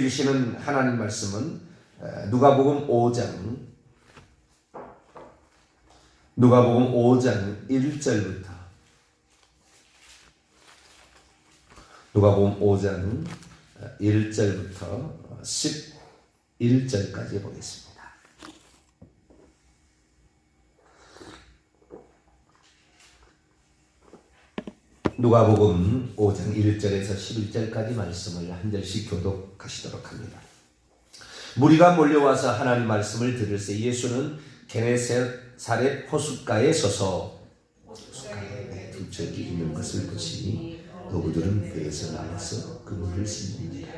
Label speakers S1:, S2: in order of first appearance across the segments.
S1: 주시는 하나님 말씀은 누가복음 5장 1절부터 누가복음 5장 1절부터 11절까지 보겠습니다. 누가복음 5장 1절에서 11절까지 말씀을 한 절씩 교독하시도록 합니다. 무리가 몰려와서 하나님 말씀을 들을새 예수는 게네사렛 호숫가에 서서 호숫가에 두 척이 있는 것을 보시니 어부들은 배에서 나와서 그물을 씻는지라.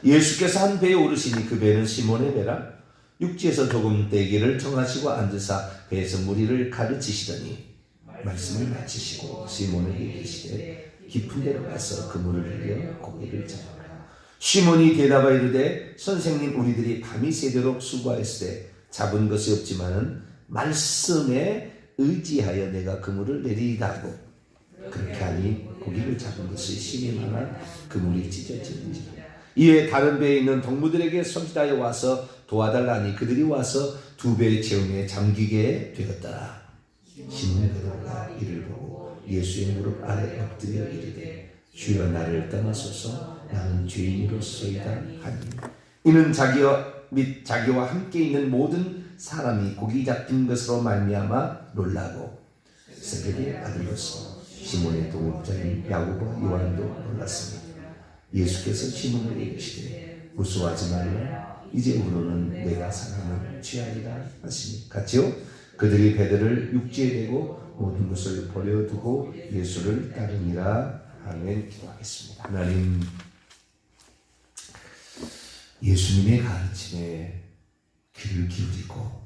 S1: 예수께서 한 배에 오르시니 그 배는 시몬의 배라. 육지에서 조금 떼기를 정하시고 앉으사 배에서 무리를 가르치시더니 말씀을 마치시고 시몬에게 이르시되 깊은 데로 가서 그물을 흘려 고기를 잡으라. 시몬이 대답하여 이르되 선생님, 우리들이 밤이 새도록 수고하였으되 잡은 것이 없지만은 말씀에 의지하여 내가 그물을 내리이다 하고 그렇게 하니 고기를 잡은 것이 심히 많아 그물이 찢어지는지라. 이에 다른 배에 있는 동무들에게 손짓하여 와서 도와달라니 그들이 와서 두 배의 채움에 잠기게 되었더라. 시몬 베드로가 이를 보고 예수의 무릎 아래 엎드려 이르되 주여, 나를 떠나소서, 나는 죄인으로소이다 하니 이는 자기와 함께 있는 모든 사람이 고기 잡힌 것으로 말미암아 놀라고 세베대의 아들로서 시몬의 동업자인 야고보와 요한도 놀랐습니다. 예수께서 시몬에게 이르시되 무서워하지 말라, 이제부로는 내가 사람을 취하리라 하시니 같이요. 그들이 배들을 육지에 대고 모든 것을 버려두고 예수를 따르니라. 아멘. 기도하겠습니다. 하나님, 예수님의 가르침에 귀를 기울이고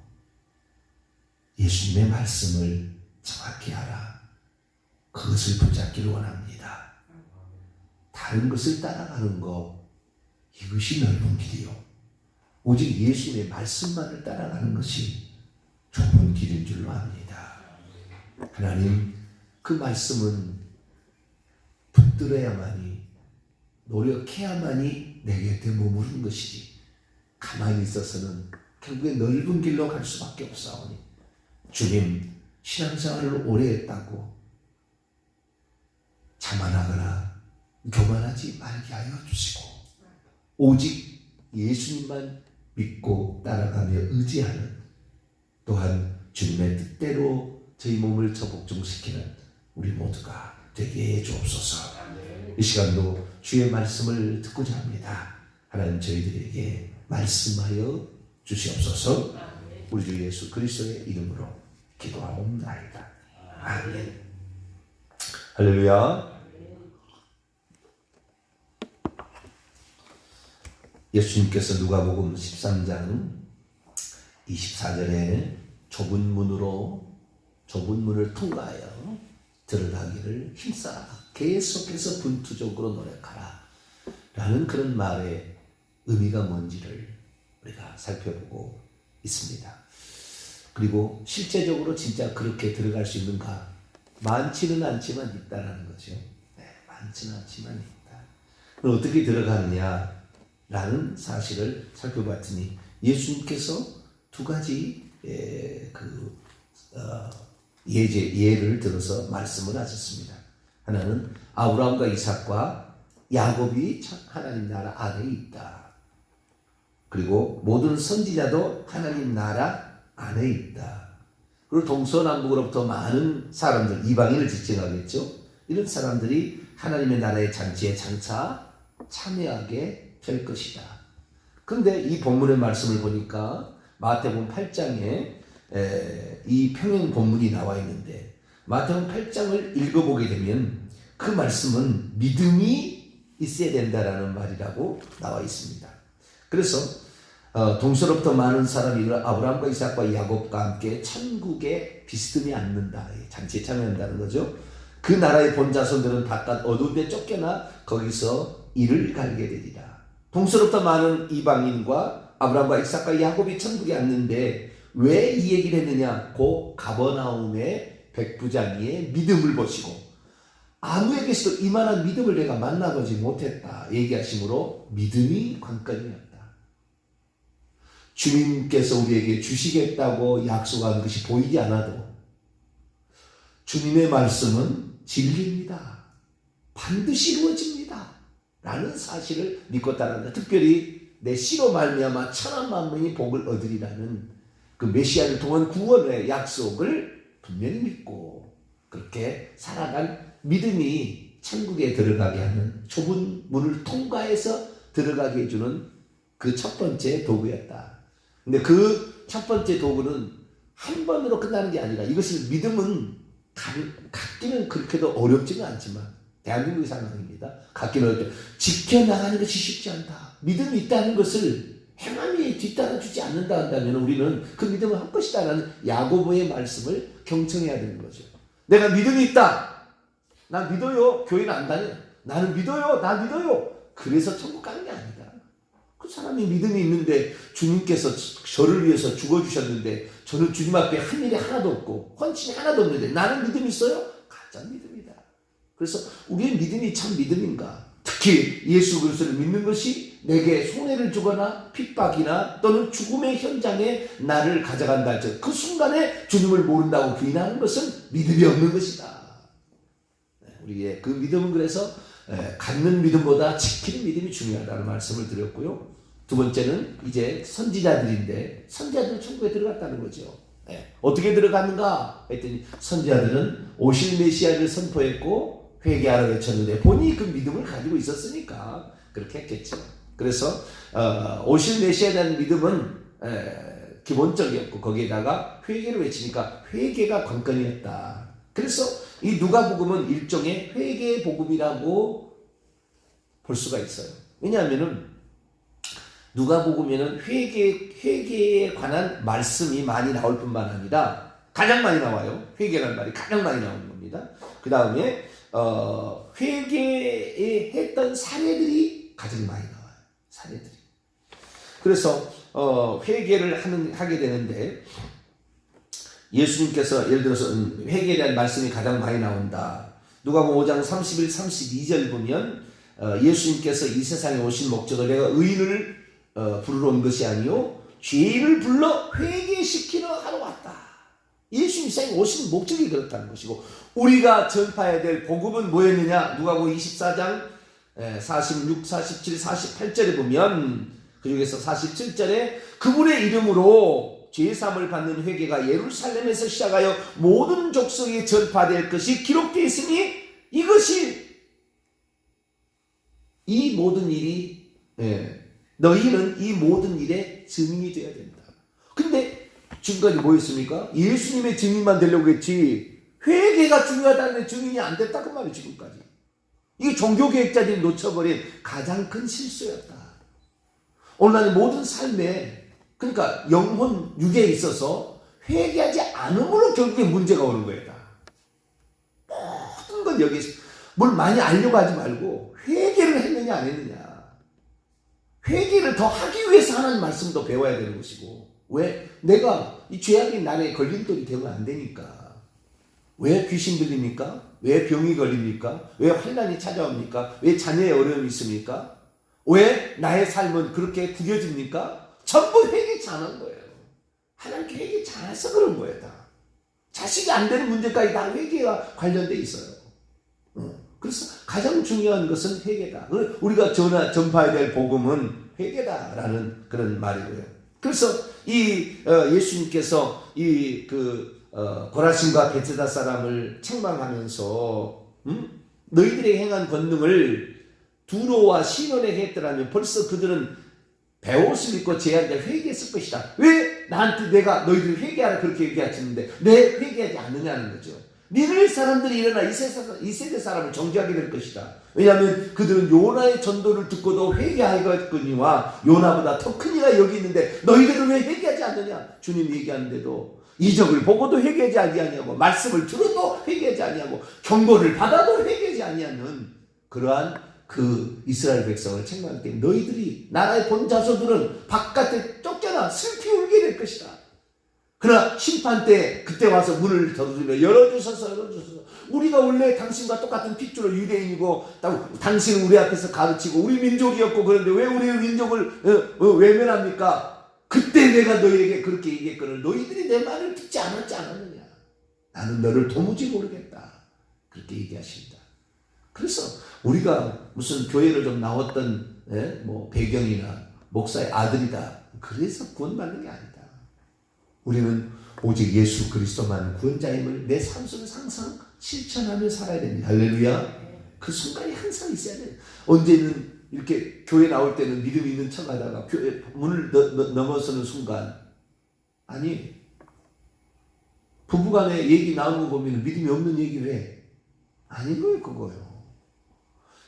S1: 예수님의 말씀을 정확히 알아 그것을 붙잡기를 원합니다. 다른 것을 따라가는 것, 이것이 넓은 길이요, 오직 예수님의 말씀만을 따라가는 것이 좁은 길인 줄로 압니다. 하나님, 그 말씀은 붙들어야만이, 노력해야만이 내 곁에 머무르는 것이지 가만히 있어서는 결국에 넓은 길로 갈 수밖에 없사오니 주님, 신앙생활을 오래 했다고 자만하거나 교만하지 말게 하여 주시고 오직 예수님만 믿고 따라가며 의지하는, 또한 주님의 뜻대로 저희 몸을 저복종시키는 우리 모두가 되게 해 주옵소서. 이 시간도 주의 말씀을 듣고자 합니다. 하나님, 저희들에게 말씀하여 주시옵소서. 우리 주 예수 그리스도의 이름으로 기도하옵나이다. 아멘. 할렐루야. 예수님께서 누가복음 13장 24절에 좁은 문을 통과하여 들어가기를 힘써라, 계속해서 분투적으로 노력하라 라는 그런 말의 의미가 뭔지를 우리가 살펴보고 있습니다. 그리고 실제적으로 진짜 그렇게 들어갈 수 있는가? 많지는 않지만 있다라는 거죠. 네, 많지는 않지만 있다. 그럼 어떻게 들어가느냐 라는 사실을 살펴봤더니 예수님께서 두 가지 예를 들어서 말씀을 하셨습니다. 하나는 아브라함과 이삭과 야곱이 하나님 나라 안에 있다. 그리고 모든 선지자도 하나님 나라 안에 있다. 그리고 동서남북으로부터 많은 사람들, 이방인을 지칭하겠죠. 이런 사람들이 하나님의 나라의 잔치에 장차 참여하게 될 것이다. 그런데 이 본문의 말씀을 보니까 마태복음 8장에 이 평행 본문이 나와 있는데 마태복음 8장을 읽어보게 되면 그 말씀은 믿음이 있어야 된다라는 말이라고 나와 있습니다. 그래서 동서로부터 많은 사람이 아브라함과 이삭과 야곱과 함께 천국에 비스듬히 앉는다, 잔치에 참여한다는 거죠. 그 나라의 본 자손들은 바깥 어두운 데 쫓겨나 거기서 이를 갈게 되리라. 동서로부터 많은 이방인과 아브라함과 이삭과 야곱이 천국에 앉는데 왜 이 얘기를 했느냐? 고 가버나움의 백부장이의 믿음을 보시고 아무에게서도 이만한 믿음을 내가 만나보지 못했다 얘기하시므로 믿음이 관건이었다. 주님께서 우리에게 주시겠다고 약속한 것이 보이지 않아도 주님의 말씀은 진리입니다. 반드시 이루어집니다. 라는 사실을 믿고 따른다. 특별히 내 씨로 말미암아 천한 만민이 복을 얻으리라는 그 메시아를 통한 구원의 약속을 분명히 믿고 그렇게 살아간 믿음이 천국에 들어가게 하는 좁은 문을 통과해서 들어가게 해주는 그 첫 번째 도구였다. 근데 그 첫 번째 도구는 한 번으로 끝나는 게 아니라 이것을 믿음은 갖기는 그렇게도 어렵지는 않지만 대한민국의 상황입니다. 갖기는 어렵죠. 지켜나가는 것이 쉽지 않다. 믿음이 있다는 것을 행함이 뒤따라주지 않는다 한다면 우리는 그 믿음을 할 것이다 라는 야고보의 말씀을 경청해야 되는 거죠. 내가 믿음이 있다. 나 믿어요. 교회는 안 다녀. 나는 믿어요. 나 믿어요. 그래서 천국 가는 게 아니다. 그 사람이 믿음이 있는데 주님께서 저를 위해서 죽어주셨는데 저는 주님 앞에 한 일이 하나도 없고 헌신이 하나도 없는데 나는 믿음이 있어요? 가짜 믿음이다. 그래서 우리의 믿음이 참 믿음인가? 특히 예수 그리스도를 믿는 것이 내게 손해를 주거나 핍박이나 또는 죽음의 현장에 나를 가져간다. 그 순간에 주님을 모른다고 부인하는 것은 믿음이 없는 것이다. 우리의 그 믿음은 그래서 갖는 믿음보다 지키는 믿음이 중요하다는 말씀을 드렸고요. 두 번째는 이제 선지자들인데 선지자들은 천국에 들어갔다는 거죠. 어떻게 들어갔는가 했더니 선지자들은 오실 메시아를 선포했고 회개하라 외쳤는데 본인이 그 믿음을 가지고 있었으니까 그렇게 했겠죠. 그래서 오실 메시아에 대한 믿음은 기본적이었고 거기에다가 회개를 외치니까 회개가 관건이었다. 그래서 이 누가복음은 일종의 회개의 복음이라고 볼 수가 있어요. 왜냐하면은 누가복음에는 회개에 관한 말씀이 많이 나올 뿐만 아니라 가장 많이 나와요. 회개라는 말이 가장 많이 나오는 겁니다. 그 다음에 회개에 했던 사례들이 가장 많이 나와요. 사례들이. 그래서 회개를 하게 되는데 예수님께서 예를 들어서 회개에 대한 말씀이 가장 많이 나온다. 누가복음 5장 31, 32절 보면 예수님께서 이 세상에 오신 목적을 내가 의인을 부르러 온 것이 아니요 죄인을 불러 회개시키러 하러 왔다. 예수님 이 세상에 오신 목적이 그렇다는 것이고 우리가 전파해야 될 복음은 뭐였느냐? 누가복음 24장 46, 47, 48절에 보면 그 중에서 47절에 그분의 이름으로 죄사함을 받는 회개가 예루살렘에서 시작하여 모든 족속에 전파될 것이 기록되어 있으니 이 모든 일이 너희는 이 모든 일의 증인이 되어야 된다. 근데 지금까지 뭐였습니까? 예수님의 증인만 되려고 했지 회개가 중요하다는 증인이 안 됐다 그 말이에요. 지금까지. 이게 종교개혁자들이 놓쳐버린 가장 큰 실수였다. 오늘날 모든 삶에 그러니까 영혼 육에 있어서 회개하지 않음으로 결국에 문제가 오는 거예요. 모든 건 여기서 뭘 많이 알려고 하지 말고 회개를 했느냐 안 했느냐. 회개를 더 하기 위해서 하나님 말씀도 배워야 되는 것이고 왜? 내가 이 죄악의 날에 걸림돌이 되면 안 되니까. 왜 귀신 들립니까? 왜 병이 걸립니까? 왜 환난이 찾아옵니까? 왜 자녀의 어려움이 있습니까? 왜 나의 삶은 그렇게 구겨집니까? 전부 회개 잘한 거예요. 하나님께 회개 잘해서 그런 거예요. 다. 자식이 안 되는 문제까지 다 회개와 관련돼 있어요. 그래서 가장 중요한 것은 회개다. 우리가 전파해야 될 복음은 회개다라는 그런 말이고요. 그래서 이 예수님께서 이 고라신과 베세다 사람을 책망하면서 너희들에게 행한 권능을 두로와 시돈에게 했더라면 벌써 그들은 배옷을 입고 제한테 회개했을 것이다. 왜 나한테 내가 너희들 회개하라 그렇게 얘기하시는데 내 회개하지 않느냐는 거죠. 니네 사람들이 일어나 이 세대 사람을 정죄하게 될 것이다. 왜냐하면 그들은 요나의 전도를 듣고도 회개하였거니와 요나보다 더 큰 이가 여기 있는데 너희들은 왜 회개하지 않느냐. 주님 얘기하는데도 이적을 보고도 회개하지 아니하고 말씀을 들어도 회개하지 아니하고 경고를 받아도 회개하지 아니하는 그러한 그 이스라엘 백성을 책망할 때 너희들이 나라의 본 자손들은 바깥에 쫓겨나 슬피 울게 될 것이다. 그러나 심판 때 그때 와서 문을 두드리며 열어주소서 열어주소서. 우리가 원래 당신과 똑같은 핏줄로 유대인이고 당신은 우리 앞에서 가르치고 우리 민족이었고 그런데 왜 우리의 민족을 외면합니까? 그때 내가 너희에게 그렇게 얘기했거늘 너희들이 내 말을 듣지 않았지 않았느냐. 나는 너를 도무지 모르겠다. 그렇게 얘기하십니다. 그래서 우리가 무슨 교회를 좀 나왔던 뭐 배경이나 목사의 아들이다. 그래서 구원받는 게 아니다. 우리는 오직 예수 그리스도만 구원자임을 내 삶 속에서 항상 실천하며 살아야 됩니다. 할렐루야. 그 순간이 항상 있어야 돼요. 언제는 이렇게 교회 나올 때는 믿음 있는 척 하다가 교회 문을 넘어서는 순간 아니 부부간에 얘기 나오는 거 보면 믿음이 없는 얘기를 해. 아닌 거예요 그거요.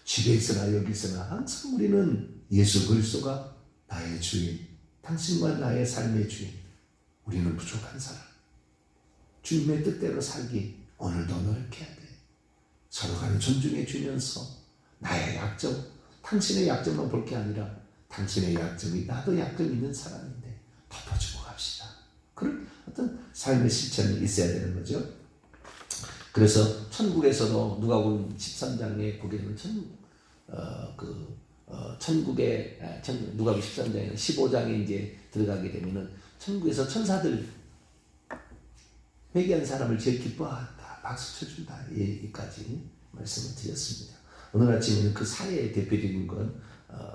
S1: 집에 있으나 여기 있으나 항상 우리는 예수 그리스도가 나의 주인, 당신과 나의 삶의 주인. 우리는 부족한 사람. 주님의 뜻대로 살기 오늘도 노력해야 돼. 서로 간에 존중해 주면서 나의 약점, 당신의 약점만 볼 게 아니라 당신의 약점이 나도 약점 있는 사람인데 덮어주고 갑시다. 그런 어떤 삶의 실천이 있어야 되는 거죠. 그래서 천국에서도 누가복음 13장에 보게 되면 천국의 누가복음 13장에 15장에 이제 들어가게 되면은 천국에서 천사들 회개한 사람을 제일 기뻐한다. 박수 쳐준다. 여기까지 말씀을 드렸습니다. 오늘 아침에는 그 사회의 대표적인 건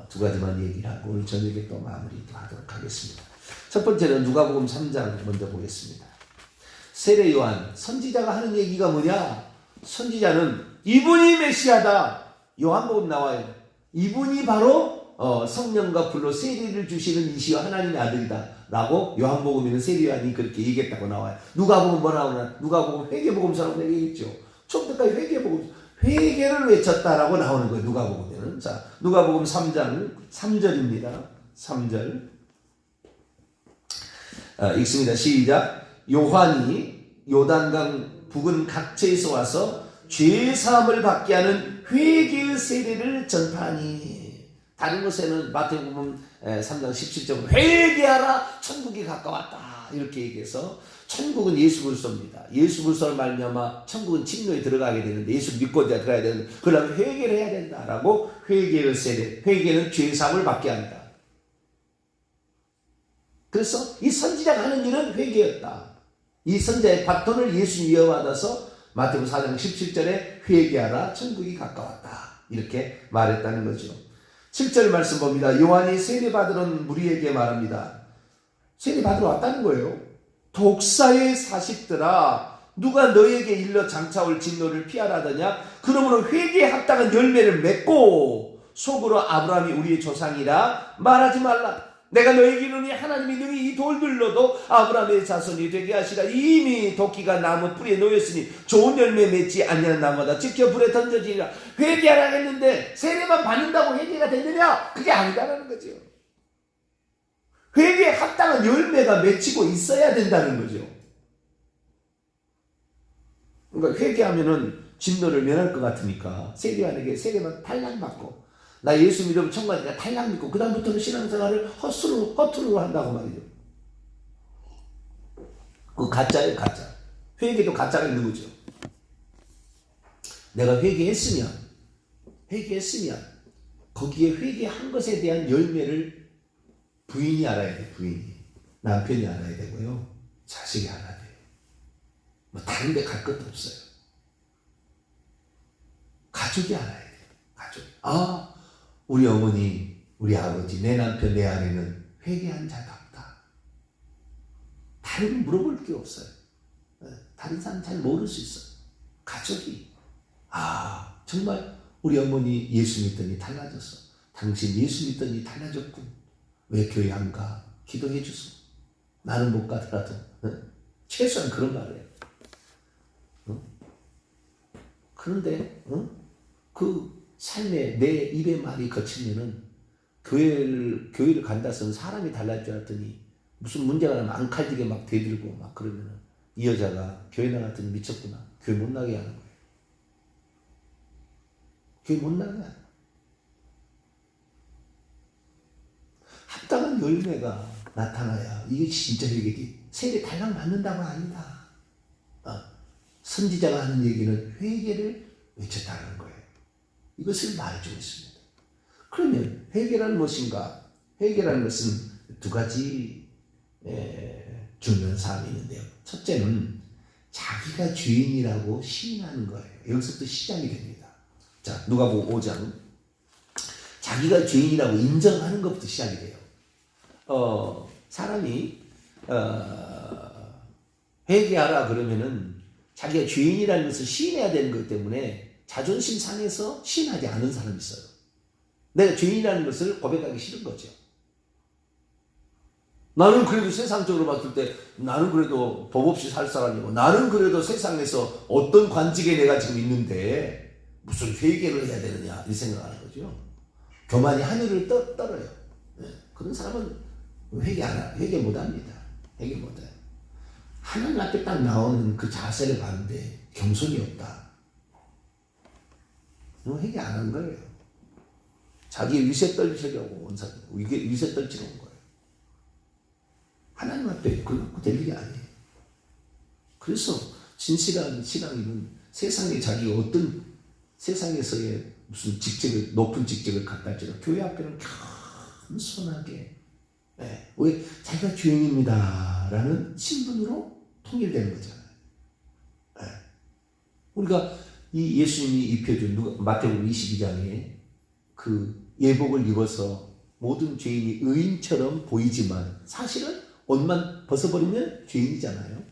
S1: 두 가지만 얘기를 하고 오늘 저녁에 또 마무리도 하도록 하겠습니다. 첫 번째는 누가복음 3장 먼저 보겠습니다. 세례 요한 선지자가 하는 얘기가 뭐냐? 선지자는 이분이 메시아다. 요한복음 나와요. 이분이 바로 성령과 불로 세례를 주시는 이시와 하나님의 아들이다 라고 요한복음에는 세례 요한이 그렇게 얘기했다고 나와요. 누가복음 뭐라고 하나? 누가복음 회개복음서라고 얘기했죠. 처음부터까지 회개복음, 회개를 외쳤다라고 나오는 거예요. 누가복음에는. 자, 누가복음 3장 3절입니다. 3절 읽습니다. 시작. 요한이 요단강 북은 각처에서 와서 죄사함을 받게 하는 회개의 세례를 전파하니. 다른 곳에는 마태복음 3장 17절 회개하라 천국이 가까웠다 이렇게 얘기해서 천국은 예수 그리스도입니다. 예수 그리스도를 말미암아 천국은 침노에 들어가게 되는데 예수 믿고 들어가야 되는데 그러면 회개를 해야 된다라고 회개의 세례, 회개는 죄사함을 받게 한다. 그래서 이 선지자가 하는 일은 회개였다. 이 선지자의 바톤을 예수님이 이어받아서 마태복음 4장 17절에 회개하라 천국이 가까웠다 이렇게 말했다는 거죠. 7절 말씀 봅니다. 요한이 세례받으러 무리에게 말합니다. 세례받으러 왔다는 거예요. 독사의 사식들아 누가 너에게 일러 장차올 진노를 피하라더냐. 그러므로 회개에 합당한 열매를 맺고 속으로 아브라함이 우리의 조상이라 말하지 말라. 내가 너에게 이르노니 하나님이 능히 이 돌들로도 아브라함의 자손이 되게 하시라. 이미 도끼가 나무 뿌리에 놓였으니 좋은 열매 맺지 아니하는 나무마다 지켜 불에 던져지리라. 회개하라 했는데 세례만 받는다고 회개가 되느냐? 그게 아니다라는 거죠. 회개에 합당한 열매가 맺히고 있어야 된다는 거죠. 그러니까 회개하면은 진노를 면할 것 같으니까 세례하는게 세례만 탈락받고 나 예수 믿으면 천국 가니까 탈락 믿고 그 다음부터는 신앙생활을 허투루 한다고 말이죠. 그 가짜예요 가짜. 회개도 가짜가 있는 거죠. 내가 회개했으면 거기에 회개한 것에 대한 열매를 부인이 알아야 돼. 부인이 남편이 알아야 되고요. 자식이 알아야 돼요. 뭐 다른 데 갈 것도 없어요. 가족이 알아야 돼요. 가족. 우리 어머니, 우리 아버지, 내 남편, 내 아내는 회개한 자답다. 다른 물어볼 게 없어요. 다른 사람 잘 모를 수 있어요. 가족이 정말 우리 어머니 예수 믿더니 달라졌어. 당신 예수 믿더니 달라졌군. 왜 교회 안 가? 기도해 주소. 나는 못 가더라도 최소한 그런 말이에요. 그런데 그 삶에 내 입의 말이 거치면은 교회를 간다 해서 사람이 달라질 줄 알았더니 무슨 문제가 나면 앙칼지게 막 대들고 막 그러면은 이 여자가 교회 나갔더니 미쳤구나. 교회 못 나게 하는 거예요. 교회 못 나게 하는 거예요. 합당한 열매가 나타나야 이게 진짜 회개지. 세례 달랑 받는다고 아니다. 선지자가 하는 얘기는 회개를 외쳤다는 거예요. 이것을 말해주고 있습니다. 그러면 회개란 무엇인가? 회개라는 것은 두 가지 중요한 사항이 있는데요. 첫째는 자기가 죄인이라고 시인하는 거예요. 여기서부터 시작이 됩니다. 자, 누가복음 5장. 자기가 죄인이라고 인정하는 것부터 시작이 돼요. 사람이 회개하라 그러면은 자기가 죄인이라는 것을 시인해야 되는 것 때문에 자존심 상해서 시인하지 않은 사람이 있어요. 내가 죄인이라는 것을 고백하기 싫은 거죠. 나는 그래도 세상적으로 봤을 때 나는 그래도 법 없이 살 사람이고 나는 그래도 세상에서 어떤 관직에 내가 지금 있는데 무슨 회개를 해야 되느냐 이 생각하는 거죠. 교만이 하늘을 떨어요. 그런 사람은 회개 못합니다. 회개 못해요. 하나님 앞에 딱 나오는 그 자세를 봤는데 겸손이 없다. 회개 안 한 거예요. 자기의 위세 떨치려고 온 사람, 위세 떨치러 온 거예요. 하나님 앞에 그거 갖고 될 일이 아니에요. 그래서 진실한 신앙인은 세상에 자기가 어떤 세상에서의 무슨 직책을, 높은 직책을 갖다 할지라도 교회 앞에는 겸손하게, 왜 자기가 죄인입니다 라는 신분으로 통일되는 거잖아요. 우리가 이 예수님이 입혀준 마태복음 22장에 그 예복을 입어서 모든 죄인이 의인처럼 보이지만 사실은 옷만 벗어버리면 죄인이잖아요.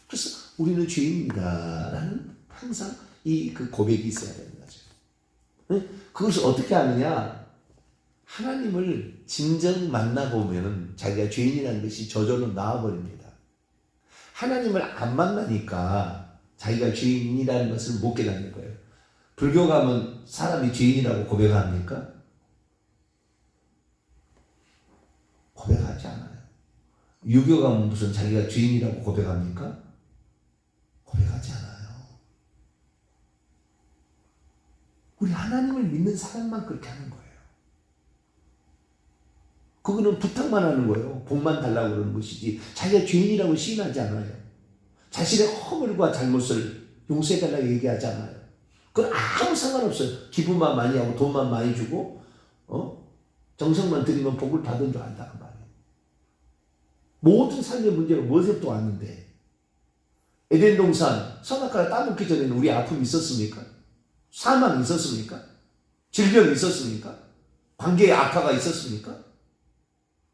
S1: 그래서 우리는 죄인입니다라는 항상 그 고백이 있어야 되는 거죠. 그것을 어떻게 하느냐? 하나님을 진정 만나보면 자기가 죄인이라는 것이 저절로 나와버립니다. 하나님을 안 만나니까 자기가 죄인이라는 것을 못 깨닫는 거예요. 불교 가면 사람이 죄인이라고 고백합니까? 고백하지 않아요. 유교 가면 무슨 자기가 죄인이라고 고백합니까? 고백하지 않아요. 우리 하나님을 믿는 사람만 그렇게 하는 거예요. 그거는 부탁만 하는 거예요. 복만 달라고 그러는 것이지 자기가 죄인이라고 시인하지 않아요. 자신의 허물과 잘못을 용서해달라고 얘기하지 않아요. 그건 아무 상관없어요. 기부만 많이 하고 돈만 많이 주고 정성만 들이면 복을 받은 줄 안다 그 말이에요. 모든 삶의 문제가 무엇에부터 왔는데 에덴 동산 선악과를 따먹기 전에는 우리 아픔이 있었습니까? 사망이 있었습니까? 질병이 있었습니까? 관계의 악화가 있었습니까?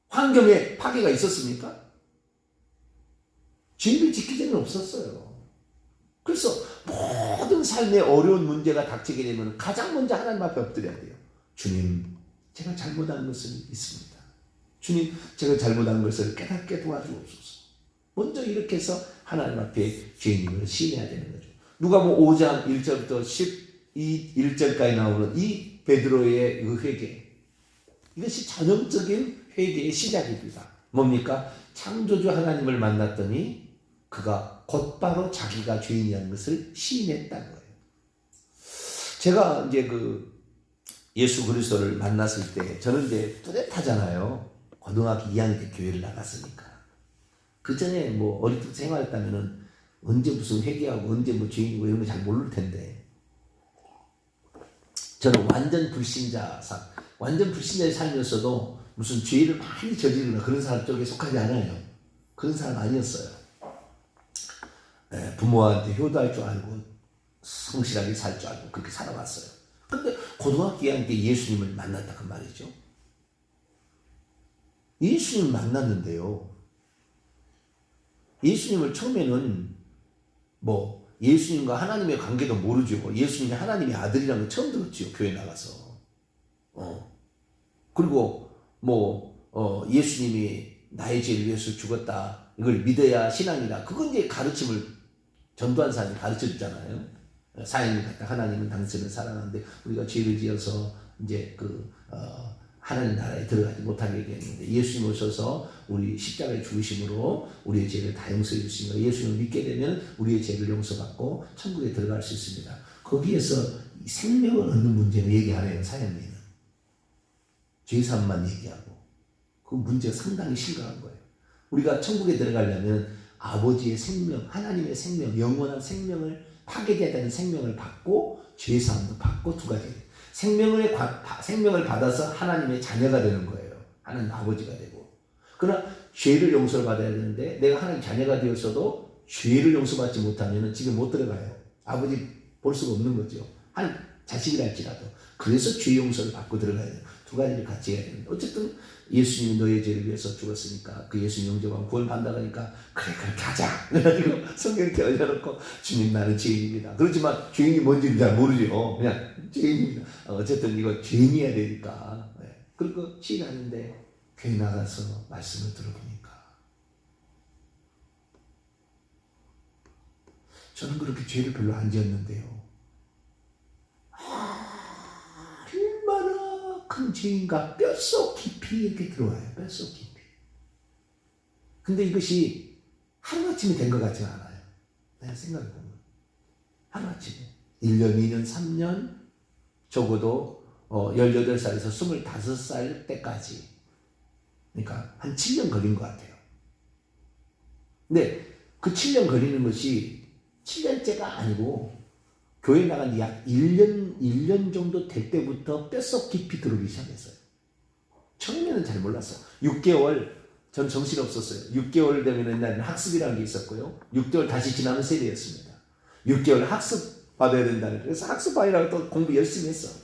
S1: 환경의 파괴가 있었습니까? 죄를 짓기 전에는 없었어요. 그래서 모든 삶의 어려운 문제가 닥치게 되면 가장 먼저 하나님 앞에 엎드려야 돼요. 주님, 제가 잘못한 것은 있습니다. 주님, 제가 잘못한 것을 깨닫게 도와주옵소서. 먼저 이렇게 해서 하나님 앞에 죄인임을 시인해야 되는 거죠. 누가복음 5장 1절부터 11절까지 나오는 이 베드로의 그 회개, 이것이 전형적인 회개의 시작입니다. 뭡니까? 창조주 하나님을 만났더니 그가 곧바로 자기가 죄인이라는 것을 시인했다는 거예요. 제가 이제 예수 그리스도를 만났을 때 저는 이제 뚜렷하잖아요. 고등학교 2학년 때 교회를 나갔으니까. 그 전에 뭐 어릴 때 생활했다면은 언제 무슨 회개하고 언제 뭐 죄인이고 이런 거 잘 모를 텐데. 저는 완전 불신자에 살면서도 무슨 죄를 많이 저지르거나 그런 사람 쪽에 속하지 않아요. 그런 사람 아니었어요. 부모한테 효도할 줄 알고 성실하게 살 줄 알고 그렇게 살아왔어요. 근데 고등학교 2학년 때 예수님을 만났다 그 말이죠. 예수님을 만났는데요. 예수님을 처음에는 뭐 예수님과 하나님의 관계도 모르죠. 예수님이 하나님의 아들이라는 걸 처음 들었죠. 교회 나가서. 그리고 예수님이 나의 죄를 위해서 죽었다. 이걸 믿어야 신앙이다. 그건 이제 가르침을 전도한 사람이 가르쳐 주잖아요. 사인을 갖다 하나님은 당신을 사랑하는데 우리가 죄를 지어서 이제 하나님 나라에 들어가지 못하게 되는데 예수님 오셔서 우리 십자가에 죽으심으로 우리의 죄를 다 용서해 주시니까 예수님을 믿게 되면 우리의 죄를 용서받고 천국에 들어갈 수 있습니다. 거기에서 생명을 얻는 문제는 얘기 안 해요. 사연리는. 죄사함만 얘기하고 그 문제가 상당히 심각한 거예요. 우리가 천국에 들어가려면 아버지의 생명, 하나님의 생명, 영원한 생명을 파괴되지 않는 생명을 받고 죄사함도 받고 두 가지. 생명을 받아서 하나님의 자녀가 되는 거예요. 하나님 아버지가 되고. 그러나 죄를 용서를 받아야 되는데 내가 하나님 자녀가 되었어도 죄를 용서받지 못하면 집에 못 들어가요. 아버지 볼 수가 없는 거죠. 한 자식이랄지라도. 그래서 죄 용서를 받고 들어가야 돼요. 두 가지를 같이 해야 되는데 어쨌든 예수님이 너의 죄를 위해서 죽었으니까 그 예수님 영접하면 구원 받는다고 하니까 그래 그렇게 하자. 그래가지고 성경 이렇게 열려놓고 주님 나는 죄인입니다. 그렇지만 죄인이 뭔지는 잘 모르죠. 그냥 죄인입니다. 어쨌든 이거 죄인이어야 되니까. 그리고 시인하는데 교회 나가서 말씀을 들어보니까 저는 그렇게 죄를 별로 안 지었는데요. 얼마나 큰 죄인가 뼛속 깊이 이렇게 들어와요. 뼛속 깊이. 근데 이것이 하루아침에 된 것 같지는 않아요. 내가 생각해보면. 하루아침에. 1년, 2년, 3년, 적어도 18살에서 25살 때까지. 그러니까 한 7년 걸린 것 같아요. 근데 그 7년 걸리는 것이 7년째가 아니고 교회 나간 지 약 1년 정도 될 때부터 뼛속 깊이 들어오기 시작했어요. 처음에는 잘 몰랐어요. 6개월, 전 정신없었어요. 6개월 되면 옛날에는 학습이라는 게 있었고요. 6개월 다시 지나면 세례였습니다. 6개월 학습 받아야 된다는. 그래서 학습 받으라고 또 공부 열심히 했어.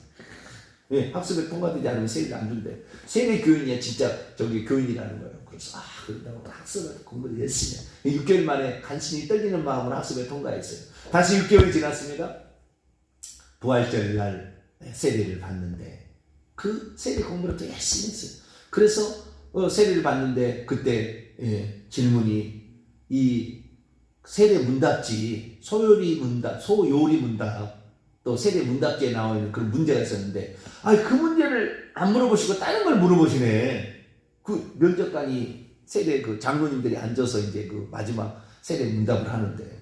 S1: 예, 학습에 통과되지 않으면 세례를 안 준대. 세례 교인이야, 진짜 저기 교인이라는 거예요. 그래서 그런다고 학습을 공부를 열심히 해. 6개월 만에 간신히 떨리는 마음으로 학습에 통과했어요. 다시 6개월이 지났습니다. 부활절 날 세례를 받는데 그 세례 공부를 또 열심히 했어요. 그래서 세례를 받는데 그때 질문이 이 세례 문답지 소요리 문답 또 세례 문답지에 나와 있는 그런 문제가 있었는데 그 문제를 안 물어보시고 다른 걸 물어보시네. 그 면접관이 세례 그 장로님들이 앉아서 이제 그 마지막 세례 문답을 하는데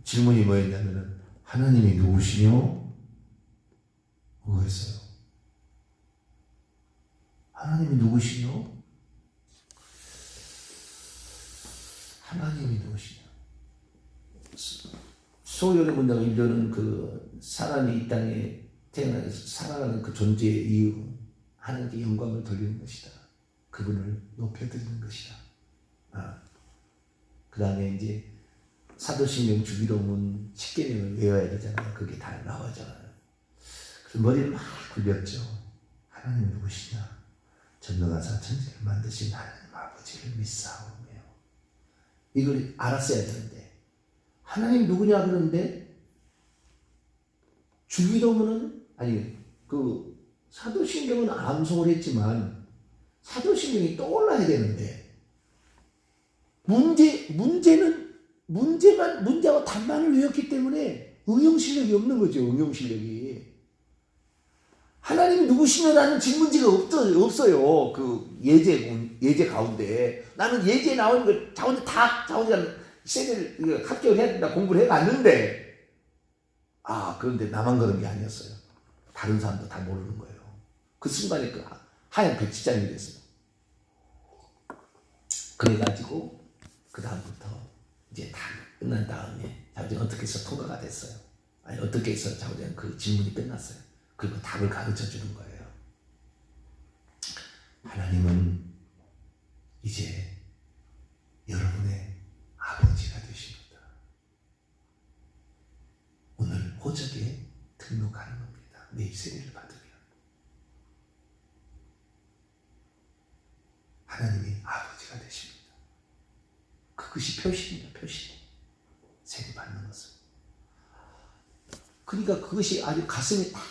S1: 질문이 뭐였냐면은 하나님이 누구시뇨? 뭐였어요? 하나님이 누구시뇨? 하나님이 누구시냐? 소요리 문답을 이루는 그 사람이 이 땅에 태어나서 살아가는 그 존재의 이유, 하나님께 영광을 돌리는 것이다. 그분을 높여드리는 것이다. 그 다음에 이제 사도신경, 주기도문, 십계명을 외워야 되잖아요. 그게 다 나오잖아요. 그래서 머리를 막 굴렸죠. 하나님 누구시냐? 전능하사 천지를 만드신 하나님 아버지를 믿사오며 이걸 알았어야 되는데 하나님 누구냐 그러는데 주기도문은 그 사도신경은 암송을 했지만 사도신경이 떠올라야 되는데 문제와 답만을 외웠기 때문에 응용 실력이 없는 거죠. 응용 실력이. 하나님이 누구시냐라는 질문지가 없어요. 그 예제 가운데. 나는 예제 나오는 걸 자원자 세례를 합격을 해야 된다 공부를 해봤는데 그런데 나만 그런 게 아니었어요. 다른 사람도 다 모르는 거예요. 그 순간에 그 하얀 백지장이 됐어요. 그래가지고 그 다음부터 이제 다 끝난 다음에 자우지는 어떻게 해서 통과가 됐어요. 어떻게 해서 자우지는 그 질문이 끝났어요. 그리고 답을 가르쳐 주는 거예요. 하나님은 이제 여러분의 아버지가 되십니다. 오늘 호적에 등록하는 겁니다. 내 세례를 받으면. 하나님이 아버지가 되십니다. 그것이 표시입니다. 표시. 세례 받는 것은. 그러니까 그것이 아주 가슴에 딱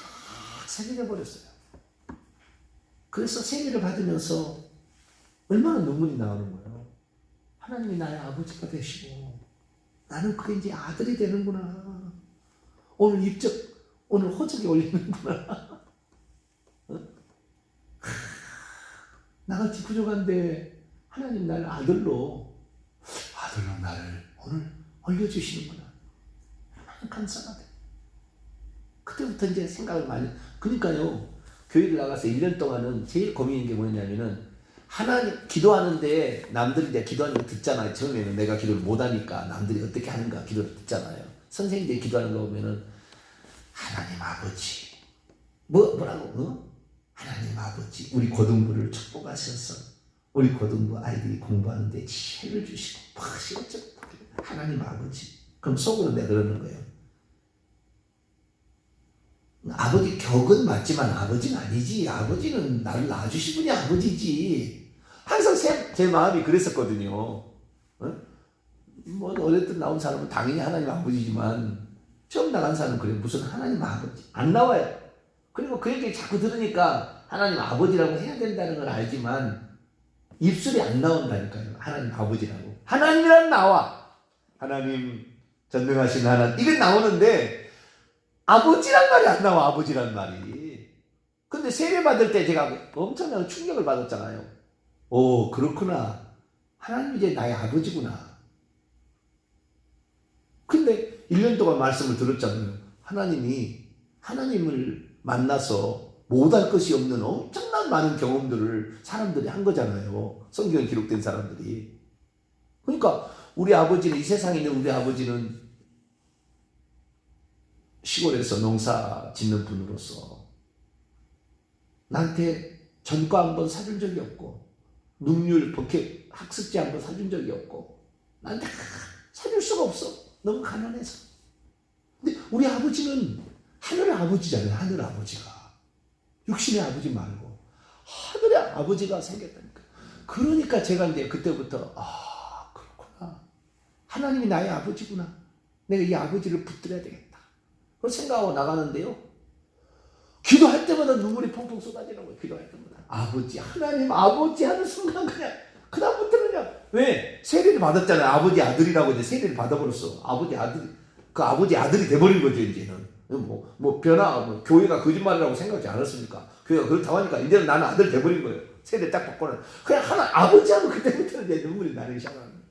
S1: 새겨져 버렸어요. 그래서 세례를 받으면서 얼마나 눈물이 나오는 거예요. 하나님이 나의 아버지가 되시고 나는 그게 이제 아들이 되는구나. 오늘 호적에 올리는구나. 나같이 부족한데 하나님 나를 아들로 나를 오늘 올려주시는구나. 하나님 감사하다. 그때부터 이제 생각을 많이. 그러니까요. 교회를 나가서 1년 동안은 제일 고민인 게 뭐냐면은 하나님 기도하는데 남들이 내가 기도하는 거 듣잖아요. 처음에는 내가 기도를 못하니까 남들이 어떻게 하는가 기도를 듣잖아요. 선생님들이 기도하는 거 보면은 하나님 아버지 뭐라고 하나님 아버지 우리 고등부를 축복하셔서 우리 고등부 아이들이 공부하는데 지혜를 주시고 막 시원쩍 하나님 아버지. 그럼 속으로 내가 그러는 거예요. 아버지 격은 맞지만 아버지는 아니지. 아버지는 나를 낳아주신 분이 아버지지. 항상 제 마음이 그랬었거든요. 뭐 어렸을 나온 사람은 당연히 하나님 아버지지만 처음 나간 사람은 그래 무슨 하나님 아버지 안 나와요. 그리고 그 얘기 자꾸 들으니까 하나님 아버지라고 해야 된다는 걸 알지만 입술이 안 나온다니까요. 하나님 아버지라고. 하나님이란 나와. 하나님 전능하신 하나님 이게 나오는데 아버지란 말이 안 나와. 아버지란 말이. 근데 세례 받을 때 제가 엄청난 충격을 받았잖아요. 오 그렇구나. 하나님 이제 나의 아버지구나. 근데 1년 동안 말씀을 들었잖아요. 하나님을 만나서 못할 것이 없는 엄청난 많은 경험들을 사람들이 한 거잖아요. 성경에 기록된 사람들이. 그러니까 우리 아버지는 이 세상에 있는 우리 아버지는 시골에서 농사 짓는 분으로서 나한테 전과 한번 사준 적이 없고 능률 법회 학습지 한번 사준 적이 없고 나한테 사줄 수가 없어. 너무 가난해서. 근데 우리 아버지는 하늘 아버지잖아요. 하늘 아버지가. 육신의 아버지 말고 하늘의 아버지가 생겼다니까. 그러니까 제가 이제 그때부터 그렇구나. 하나님이 나의 아버지구나. 내가 이 아버지를 붙들어야 되겠다. 그걸 생각하고 나가는데요. 기도할 때마다 눈물이 펑펑 쏟아지는 거예요. 기도할 때마다. 아버지, 하나님 아버지 하는 순간 그냥 그다음부터는 그냥 왜? 세례를 받았잖아요. 아버지 아들이라고 이제 세례를 받아버렸어. 아버지 아들이 돼버린 거죠 이제는. 교회가 거짓말이라고 생각하지 않았습니까? 교회가 그렇다고 하니까 이제는 나는 아들 돼버린 거예요. 세례 딱 받고는 그냥 아버지 하면 그때부터는 내 눈물이 나기 시작하는 거예요.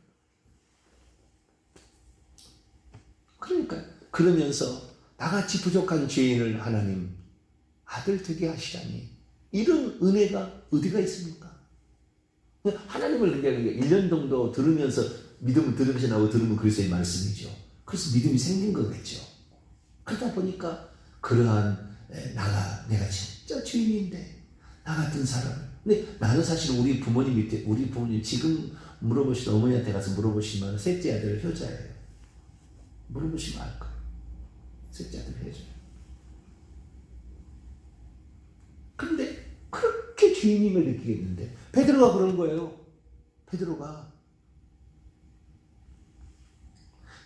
S1: 그러니까 그러면서 나같이 부족한 죄인을 하나님 아들 되게 하시다니 이런 은혜가 어디가 있습니까? 하나님을 그냥 1년 정도 들으면서 믿음을 들으면서 나오고 들으면 그리스도의 말씀이죠. 그래서 믿음이 생긴 거겠죠. 그러다 보니까 그러한 내가 진짜 죄인인데 나 같은 사람을. 근데 나는 사실 우리 부모님 지금 물어보시는 어머니한테 가서 물어보시면 셋째 아들 효자예요. 물어보시면 알 거예요. 셋째 아들 효자예요. 근데 그렇게 주인임을 느끼겠는데 베드로가 그런 거예요.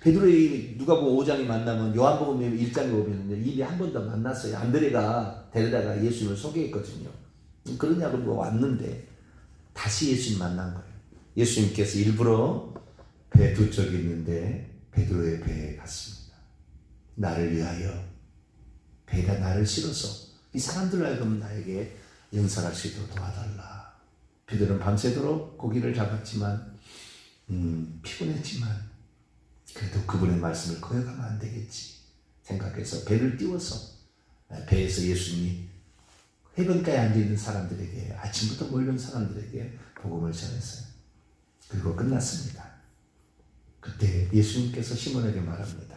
S1: 베드로의 누가복음 5장에 만나면 요한복음 1장에 보면 이미 한 번 더 만났어요. 안드레가 데려다가 예수님을 소개했거든요. 그러냐고 왔는데 다시 예수님 만난 거예요. 예수님께서 일부러 배 두 척이 있는데 베드로의 배에 갔습니다. 나를 위하여 배가 나를 실어서 이 사람들을 하여금 나에게 영살할 수 있도록 도와달라. 베드로는 밤새도록 고기를 잡았지만 피곤했지만 그래도 그분의 말씀을 거역하면 안 되겠지 생각해서 배를 띄워서 배에서 예수님이 해변가에 앉아있는 사람들에게 아침부터 몰려온 사람들에게 복음을 전했어요. 그리고 끝났습니다. 그때 예수님께서 시몬에게 말합니다.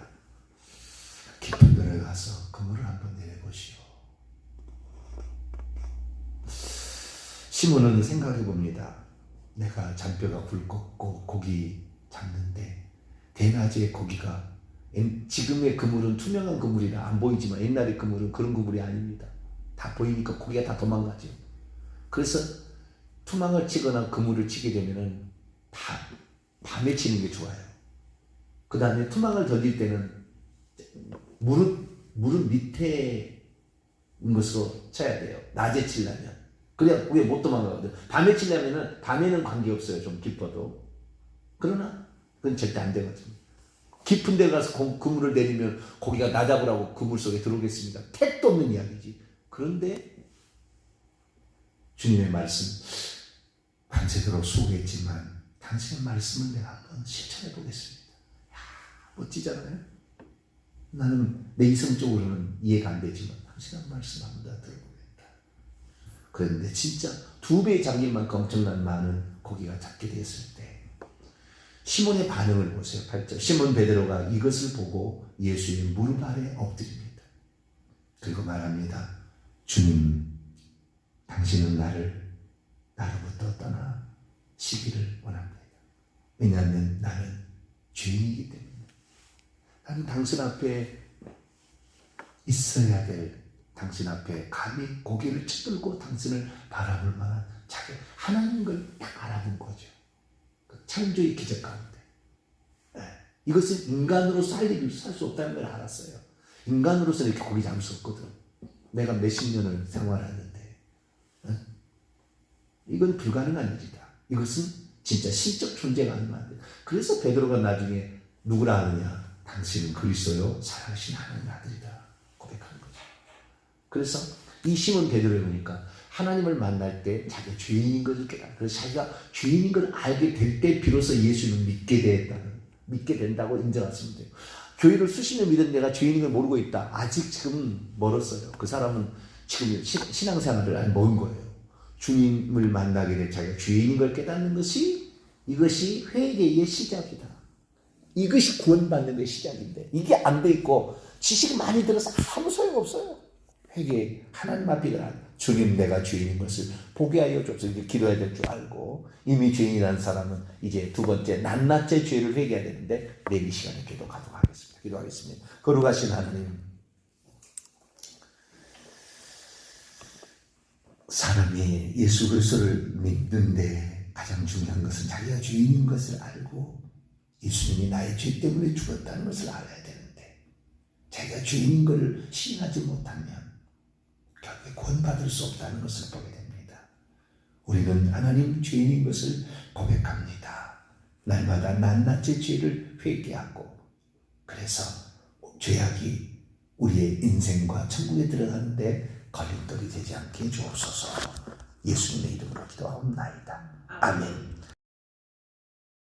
S1: 깊은 데에 가서 그물을 한번 내려보시오. 시몬은 생각해 봅니다. 내가 잔뼈가 굵고 고기 잡는데 대낮에 고기가 지금의 그물은 투명한 그물이라 안 보이지만 옛날의 그물은 그런 그물이 아닙니다. 다 보이니까 고기가 다 도망가죠. 그래서 투망을 치거나 그물을 치게 되면은 다 밤에 치는 게 좋아요. 그 다음에 투망을 던질 때는 무릎 밑에 것으로 쳐야 돼요. 낮에 치려면. 그래야 우리가 못 도망가거든. 밤에 치려면은 밤에는 관계없어요. 좀 깊어도. 그러나 그건 절대 안 되거든요. 깊은 데 가서 그물을 내리면 고기가 나 잡으라고 그물 속에 들어오겠습니다. 택도 없는 이야기지. 그런데 주님의 말씀 밤새도록 수고했지만 당신의 말씀을 내가 한번 실천해 보겠습니다. 멋지잖아요. 나는 내 이성적으로는 이해가 안 되지만 당신의 말씀 한번 더 들어보겠다. 그런데 진짜 2배 잠길 만큼 엄청난 많은 고기가 잡게 되었을 때 시몬의 반응을 보세요. 8절. 시몬 베드로가 이것을 보고 예수의 무릎 아래 엎드립니다. 그리고 말합니다. 주님, 당신은 나로부터 떠나시기를 원합니다. 왜냐하면 나는 죄인이기 때문에. 나는 당신 앞에 있어야 될, 당신 앞에 감히 고개를 쳐들고 당신을 바라볼 만한 자기 하나님 걸 딱 알아본 거죠. 그 창조의 기적 가운데. 이것은 인간으로서 살 수 없다는 걸 알았어요. 인간으로서 이렇게 고기 잡을 수 없거든. 내가 몇십 년을 생활하는데 이건 불가능한 일이다. 이것은 진짜 신적 존재가 아니면 안 돼. 그래서 베드로가 나중에 누구라 하느냐? 당신은 그리스도요 살아계신 하나님의 아들이다 고백하는 거죠. 그래서 이 시몬 베드로에 보니까 하나님을 만날 때 자기가 죄인인 것을 깨달아. 그래서 자기가 죄인인 걸 알게 될 때 비로소 예수를 믿게 된다고 인정하시면 돼요. 교회를 수십 년 믿은 내가 죄인인 걸 모르고 있다. 아직 지금 멀었어요. 그 사람은 지금 신앙생활을 안 모은 거예요. 주님을 만나게 될 자기가 죄인인 걸 깨닫는 이것이 회개의 시작이다. 이것이 구원받는 게 시작인데 이게 안 돼 있고 지식이 많이 들어서 아무 소용없어요. 회개 하나님 앞에 일어나 주님 내가 죄인인 것을 보게 하여 줍소서. 이렇게 기도해야 될 줄 알고 이미 죄인이라는 사람은 이제 두 번째 낱낱의 죄를 회개해야 되는데 내일 이 시간에 기도하도록 하겠습니다. 기도하겠습니다. 거룩하신 하나님, 사람이 예수 그리스도를 믿는데 가장 중요한 것은 자기가 죄인인 것을 알고 예수님이 나의 죄 때문에 죽었다는 것을 알아야 되는데 자기가 죄인인 것을 시인하지 못하면 결국에 구원받을 수 없다는 것을 보게 됩니다. 우리는 하나님 죄인인 것을 고백합니다. 날마다 낱낱이 죄를 회개하고 그래서 죄악이 우리의 인생과 천국에 들어가는데 걸림돌이 되지 않게 주옵소서. 예수님의 이름으로 기도하옵나이다. 아멘.